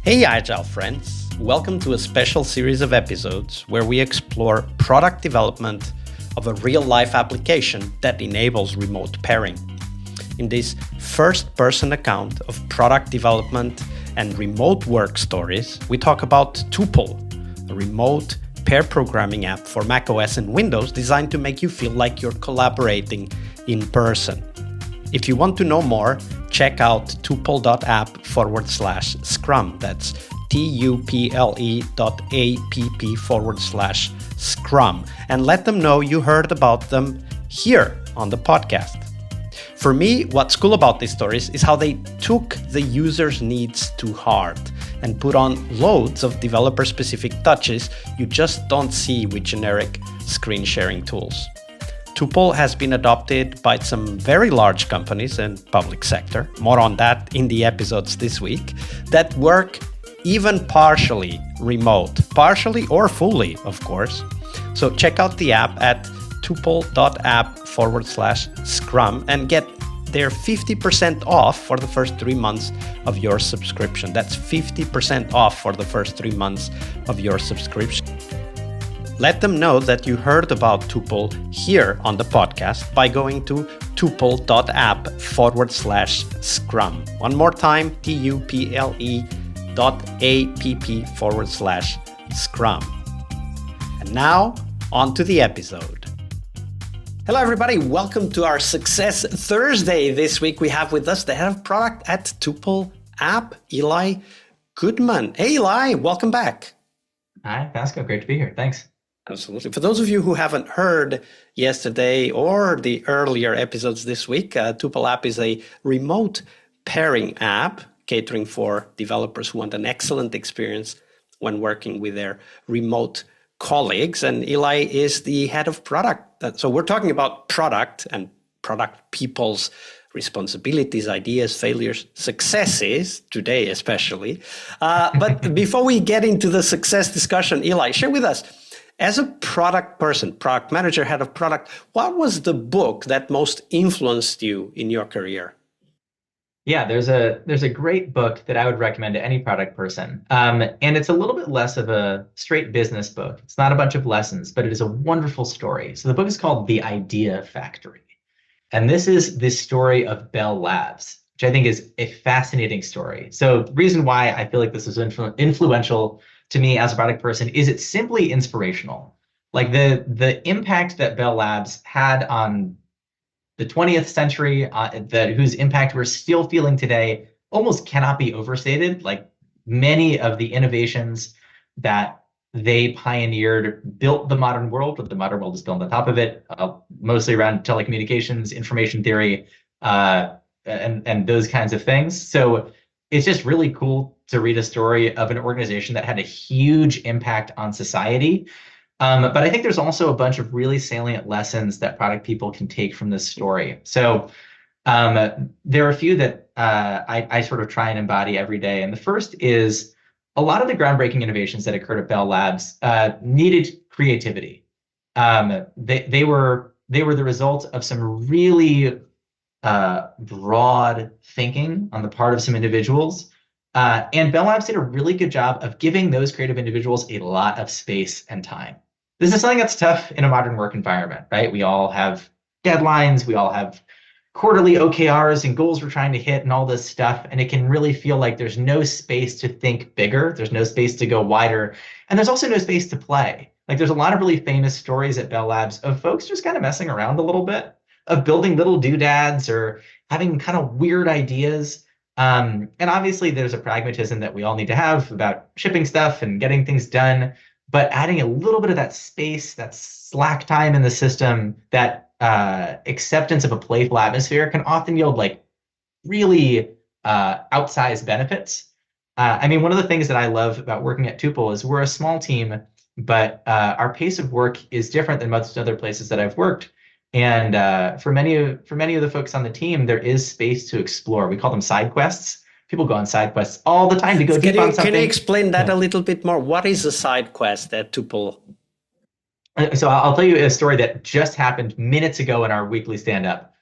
Hey Agile friends, welcome to a special series of episodes where we explore product development of a real-life application that enables remote pairing. In this first-person account of product development and remote work stories, we talk about Tuple, a remote pair programming app for macOS and Windows designed to make you feel like you're collaborating in person. If you want to know more, check out Tuple.app/Scrum. That's Tuple.app/Scrum. And let them know you heard about them here on the podcast. For me, what's cool about these stories is how they took the user's needs to heart and put on loads of developer-specific touches you just don't see with generic screen sharing tools. Tuple has been adopted by some very large companies and public sector, more on that in the episodes this week, that work even partially remote, partially or fully, of course. So check out the app at Tuple.app/Scrum and get their 50% off for the first 3 months of your subscription. That's 50% off for the first 3 months of your subscription. Let them know that you heard about Tuple here on the podcast by going to Tuple.app/Scrum. One more time, Tuple.app/Scrum. And now, on to the episode. Hello, everybody. Welcome to our Success Thursday. This week, we have with us the head of product at Tuple.app, Eli Goodman. Hey, Eli, welcome back. Hi, Pascal. Great to be here. Thanks. Absolutely. For those of you who haven't heard yesterday or the earlier episodes this week, Tuple.app is a remote pairing app catering for developers who want an excellent experience when working with their remote colleagues. And Eli is the head of product. So we're talking about product and product people's responsibilities, ideas, failures, successes, today especially. But before we get into the success discussion, Eli, share with us, as a product person, product manager, head of product, what was the book that most influenced you in your career? Yeah, there's a great book that I would recommend to any product person. And it's a little bit less of a straight business book. It's not a bunch of lessons, but it is a wonderful story. So the book is called The Idea Factory. And this is the story of Bell Labs, which I think is a fascinating story. So the reason why I feel like this is influential to me as a product person is it's simply inspirational. Like the impact that Bell Labs had on the 20th century, whose impact we're still feeling today, almost cannot be overstated. Like many of the innovations that they pioneered built the modern world, but the modern world is built on top of it, mostly around telecommunications, information theory, and those kinds of things. So it's just really cool to read a story of an organization that had a huge impact on society. But I think there's also a bunch of really salient lessons that product people can take from this story. So there are a few that I sort of try and embody every day. And the first is a lot of the groundbreaking innovations that occurred at Bell Labs needed creativity. They were the result of some really broad thinking on the part of some individuals. And Bell Labs did a really good job of giving those creative individuals a lot of space and time. This is something that's tough in a modern work environment, right? We all have deadlines, we all have quarterly OKRs and goals we're trying to hit and all this stuff. And it can really feel like there's no space to think bigger. There's no space to go wider. And there's also no space to play. Like there's a lot of really famous stories at Bell Labs of folks just kind of messing around a little bit, of building little doodads or having kind of weird ideas. And obviously there's a pragmatism that we all need to have about shipping stuff and getting things done, but adding a little bit of that space, that slack time in the system, that acceptance of a playful atmosphere can often yield like really outsized benefits. I mean, one of the things that I love about working at Tuple is we're a small team, but our pace of work is different than most other places that I've worked. And for many of the folks on the team, there is space to explore. We call them side quests. People go on side quests all the time to go deep on something. Can you explain that a little bit more? What is a side quest at Tuple? So I'll tell you a story that just happened minutes ago in our weekly stand-up.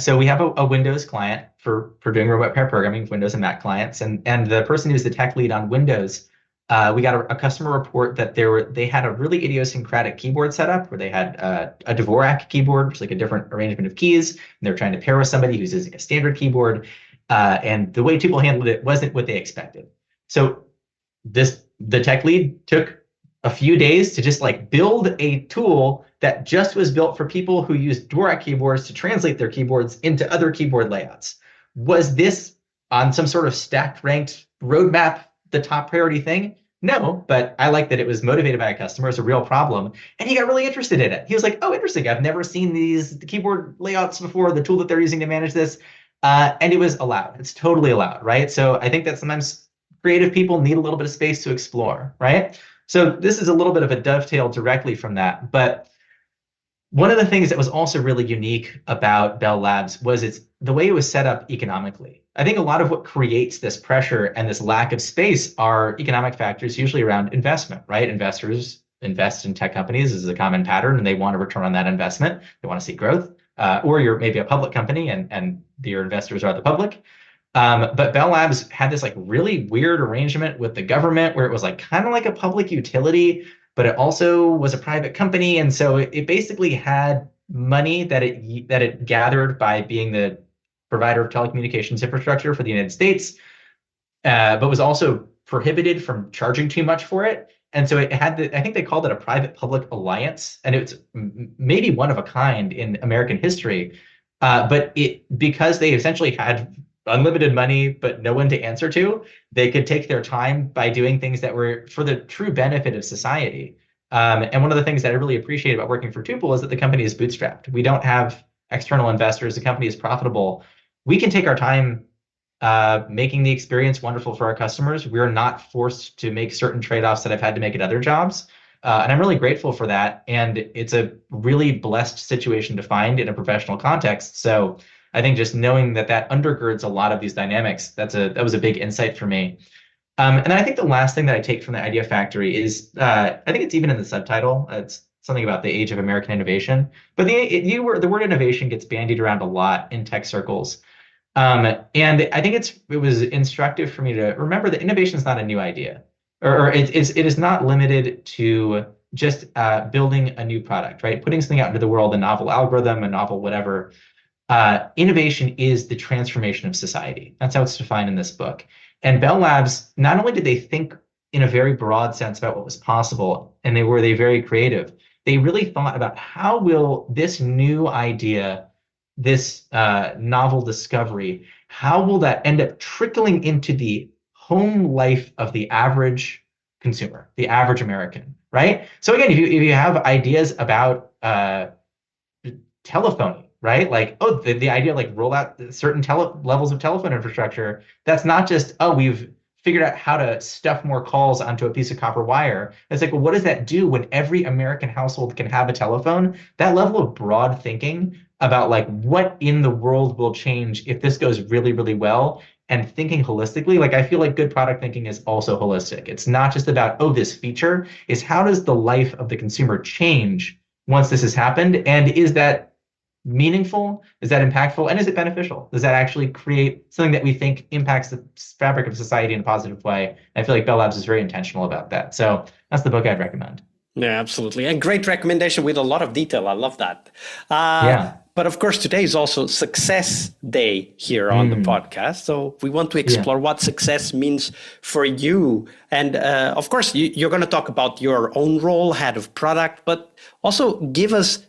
So we have a Windows client for doing remote pair programming with Windows and Mac clients. And the person who's the tech lead on Windows, we got a customer report that they had a really idiosyncratic keyboard setup where they had a Dvorak keyboard, which is like a different arrangement of keys, and they're trying to pair with somebody who's using a standard keyboard. And the way Tuple handled it wasn't what they expected. So the tech lead took a few days to just like build a tool that just was built for people who use Dvorak keyboards to translate their keyboards into other keyboard layouts. Was this on some sort of stacked ranked roadmap the top priority thing? No, but I like that it was motivated by a customer. It's a real problem. And he got really interested in it. He was like, oh, interesting. I've never seen the keyboard layouts before, the tool that they're using to manage this. And it was allowed. It's totally allowed, right? So I think that sometimes creative people need a little bit of space to explore, right? So this is a little bit of a dovetail directly from that. But one of the things that was also really unique about Bell Labs was the way it was set up economically. I think a lot of what creates this pressure and this lack of space are economic factors, usually around investment, right? Investors invest in tech companies as a common pattern, and they want a return on that investment. They want to see growth. Or you're maybe a public company and your investors are the public. But Bell Labs had this like really weird arrangement with the government where it was like kind of like a public utility, but it also was a private company. And so it basically had money that it gathered by being the provider of telecommunications infrastructure for the United States, but was also prohibited from charging too much for it. And so it had I think they called it a private-public alliance, and it's maybe one of a kind in American history. But because they essentially had unlimited money, but no one to answer to, they could take their time by doing things that were for the true benefit of society. And one of the things that I really appreciate about working for Tuple is that the company is bootstrapped. We don't have external investors. The company is profitable. We can take our time making the experience wonderful for our customers. We're not forced to make certain trade-offs that I've had to make at other jobs. And I'm really grateful for that. And it's a really blessed situation to find in a professional context. So I think just knowing that undergirds a lot of these dynamics, that was a big insight for me. And then I think the last thing that I take from the Idea Factory is, I think it's even in the subtitle, it's something about the age of American innovation. But the word innovation gets bandied around a lot in tech circles. And I think it was instructive for me to remember that innovation is not a new idea, or it is not limited to just building a new product, right? Putting something out into the world, a novel algorithm, a novel whatever. Innovation is the transformation of society. That's how it's defined in this book. And Bell Labs, not only did they think in a very broad sense about what was possible, and they were very creative, they really thought about how will this new idea, this novel discovery, how will that end up trickling into the home life of the average consumer, the average American, right? So again, if you have ideas about telephony, right? Like, oh, the idea like roll out certain levels of telephone infrastructure. That's not just, oh, we've figured out how to stuff more calls onto a piece of copper wire. It's like, well, what does that do when every American household can have a telephone? That level of broad thinking about like what in the world will change if this goes really, really well, and thinking holistically, like I feel like good product thinking is also holistic. It's not just about, oh, this feature, is how does the life of the consumer change once this has happened? And is that meaningful? Is that impactful? And is it beneficial? Does that actually create something that we think impacts the fabric of society in a positive way? And I feel like Bell Labs is very intentional about that. So that's the book I'd recommend. Yeah, absolutely. And great recommendation with a lot of detail. I love that. Yeah. But of course, today is also Success Day here on the podcast. So we want to explore what success means for you. And of course, you're going to talk about your own role, head of product, but also give us,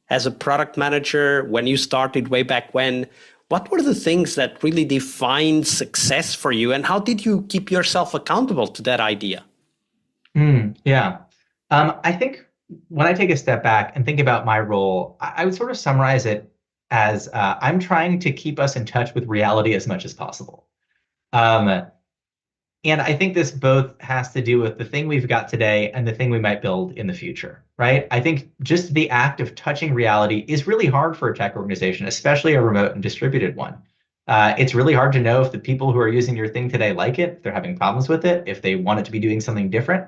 as a product manager, when you started way back when, what were the things that really defined success for you? And how did you keep yourself accountable to that idea? Yeah. I think when I take a step back and think about my role, I would sort of summarize it as I'm trying to keep us in touch with reality as much as possible. And I think this both has to do with the thing we've got today and the thing we might build in the future, right? I think just the act of touching reality is really hard for a tech organization, especially a remote and distributed one. It's really hard to know if the people who are using your thing today like it, if they're having problems with it, if they want it to be doing something different.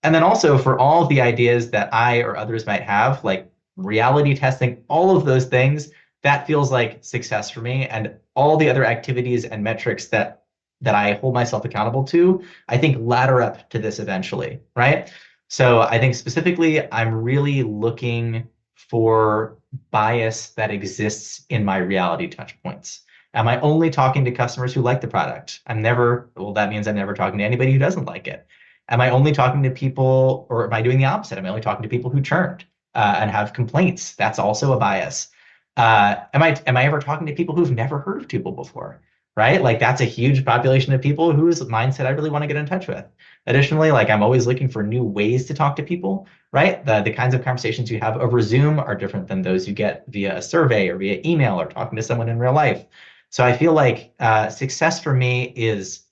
And then also for all of the ideas that I or others might have, like reality testing, all of those things, that feels like success for me. And all the other activities and metrics that I hold myself accountable to, I think ladder up to this eventually, right? So I think specifically, I'm really looking for bias that exists in my reality touch points. Am I only talking to customers who like the product? Well, that means I'm never talking to anybody who doesn't like it. Am I only talking to people, or am I doing the opposite? Am I only talking to people who churned and have complaints? That's also a bias. Am I ever talking to people who've never heard of Tuple before? Right? Like that's a huge population of people whose mindset I really want to get in touch with. Additionally, like I'm always looking for new ways to talk to people, right? The kinds of conversations you have over Zoom are different than those you get via a survey or via email or talking to someone in real life. So I feel like success for me is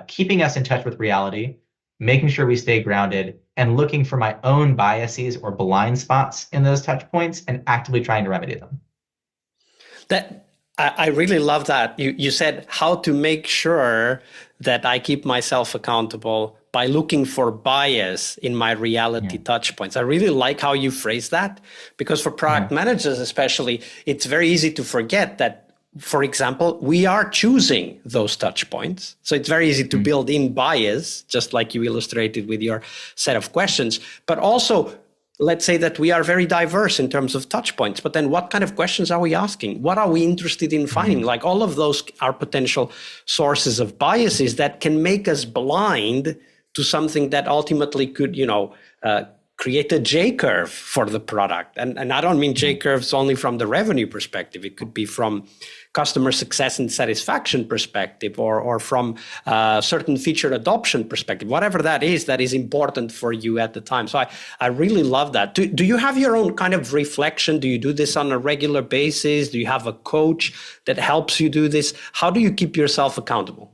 keeping us in touch with reality, making sure we stay grounded, and looking for my own biases or blind spots in those touch points and actively trying to remedy them. I really love that. You said how to make sure that I keep myself accountable by looking for bias in my reality touch points. I really like how you phrase that, because for product managers especially, it's very easy to forget that, for example, we are choosing those touch points. So it's very easy to build in bias, just like you illustrated with your set of questions. But also, let's say that we are very diverse in terms of touch points, but then what kind of questions are we asking? What are we interested in finding? Like all of those are potential sources of biases that can make us blind to something that ultimately could, create a J curve for the product. And I don't mean J curves only from the revenue perspective. It could be from customer success and satisfaction perspective, or from certain feature adoption perspective, whatever that is important for you at the time. So I really love that. Do you have your own kind of reflection? Do you do this on a regular basis? Do you have a coach that helps you do this? How do you keep yourself accountable?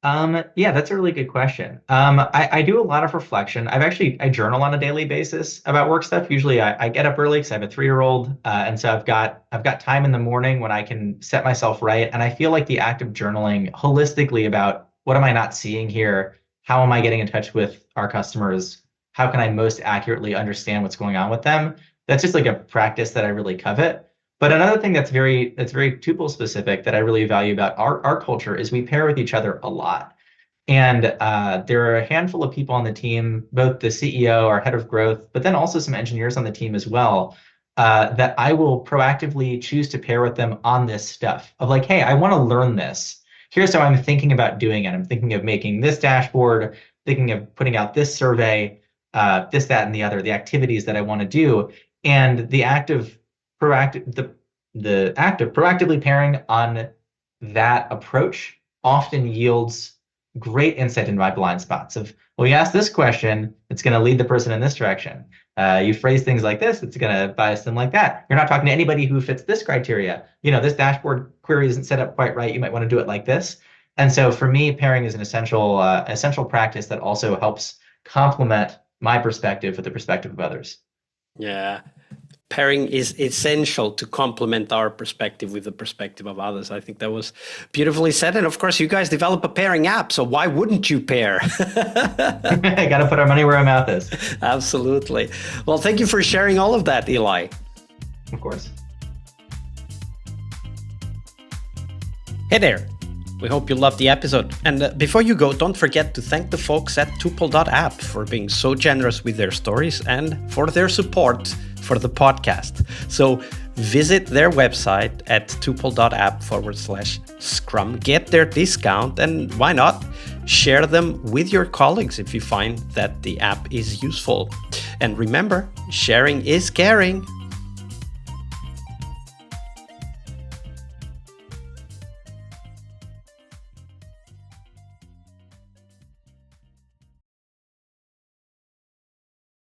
Yeah, that's a really good question. I do a lot of reflection. I journal on a daily basis about work stuff. Usually I get up early because I have a 3-year-old. And so I've got time in the morning when I can set myself right. And I feel like the act of journaling holistically about what am I not seeing here? How am I getting in touch with our customers? How can I most accurately understand what's going on with them? That's just like a practice that I really covet. But another thing that's very Tuple specific that I really value about our culture is we pair with each other a lot. And there are a handful of people on the team, both the CEO, our head of growth, but then also some engineers on the team as well, that I will proactively choose to pair with them on this stuff of like, hey, I want to learn this. Here's how I'm thinking about doing it. I'm thinking of making this dashboard, thinking of putting out this survey, this, that, and the other, the activities that I want to do. And the act of proactively pairing on that approach often yields great insight into my blind spots of, well, you ask this question, it's going to lead the person in this direction. You phrase things like this, it's going to bias them like that. You're not talking to anybody who fits this criteria. This dashboard query isn't set up quite right. You might want to do it like this. And so for me, pairing is an essential practice that also helps complement my perspective with the perspective of others. Yeah. Pairing is essential to complement our perspective with the perspective of others. I think that was beautifully said. And of course, you guys develop a pairing app, so why wouldn't you pair? I got to put our money where our mouth is. Absolutely. Well, thank you for sharing all of that, Eli. Of course. Hey there. We hope you loved the episode. And before you go, don't forget to thank the folks at Tuple.app for being so generous with their stories and for their support for the podcast. So visit their website at Tuple.app/Scrum, get their discount, and why not share them with your colleagues if you find that the app is useful. And remember, sharing is caring.